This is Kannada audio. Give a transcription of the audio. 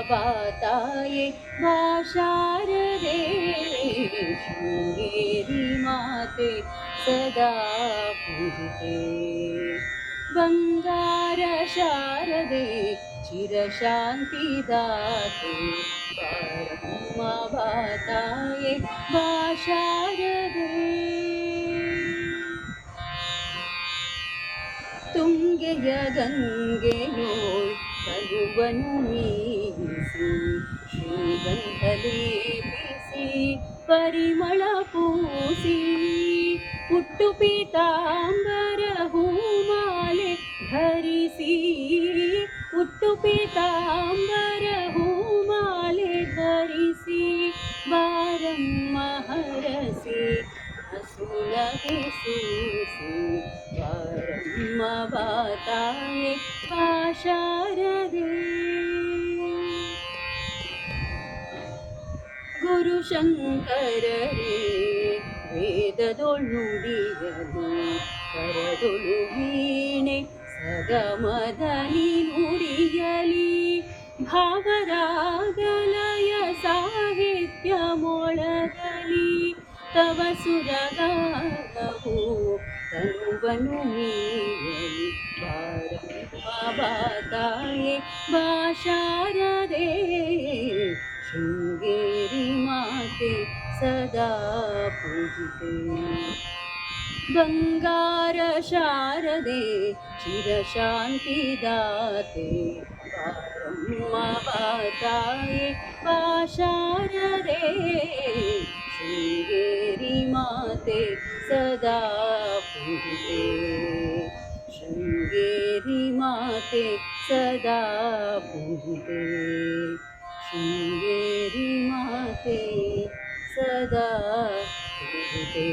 ಬಾತಾಯೆ ಬಾ ಶಾರದೆ ಶೃಂಗೇರಿ ಮಾತೆ ಸದಾ ಪೂಜಿತೆ ಬಂಗಾರ ಶಾರದೆ ಚಿರಶಾಂತಿದಾತೆ ಬಾರಮ್ಮ ಬಾತಾಯೆ ಬಾ ಶಾರದೆ ತುಂಗೆಯ ಗಂಗೆಯೋಳ್ ತನುವನು ಮೀರಿಸಿ ಶ್ರೀಗಂಧಲೇಪಿಸಿ ಪರಿಮಳ ಪೂಸಿ ಪುಟ್ಟು ಪೀತಾಂಬರ ಹೂಮಾಲೆ ಧರಿಸಿ ಪುಟ್ಟು ಪೀತಾಂಬರ ಹೂಮಾಲೆ ಧರಿಸಿ ಬಾರಮ್ಮ ಹರಸಿ ಹಸುನಗೆ ಸೂಸಿ ಬಾರಮ್ಮ ಬಾತಾಯೆ ಬಾ ಶಾರದೆ ಗುರು ಶಂಕರರೇ ವೇದದೊಳುಡಿಯಲು ಕರದೊಳು ವೀಣೆ ಸಗಮದಲ್ಲಿ ನುಡಿಯಲಿ ಭಾವರಾಗಲಯ ಸಾಹಿತ್ಯ ಮೊಳಗಲಿ ತವ ಸುರಗಾನವು ತನುವನು ಮೀಯಲಿ ಬಾರಮ್ಮ ಬಾತಾಯೆ ಬಾ ಶಾರದೆ ಶೃಂಗೇರಿ ಮಾತೆ ಸದಾ ಪೂಜಿತೆ ಬಂಗಾರ ಶಾರದೆ ಚಿರಶಾಂತಿದಾತೆ ಬಾರಮ್ಮ ಬಾತಾಯೆ ಬಾ ಶಾರದೆ ಶೃಂಗೇರಿ ಮಾತೆ ಸದಾ ಪೂಜಿತೆ ಶೃಂಗೇರಿ ಮಾತೆ ಸದಾ ಪೂಜಿತೆ ಶೃಂಗೇರಿ ಮಾತೆ ಸದಾ ಪೂಜಿತೆ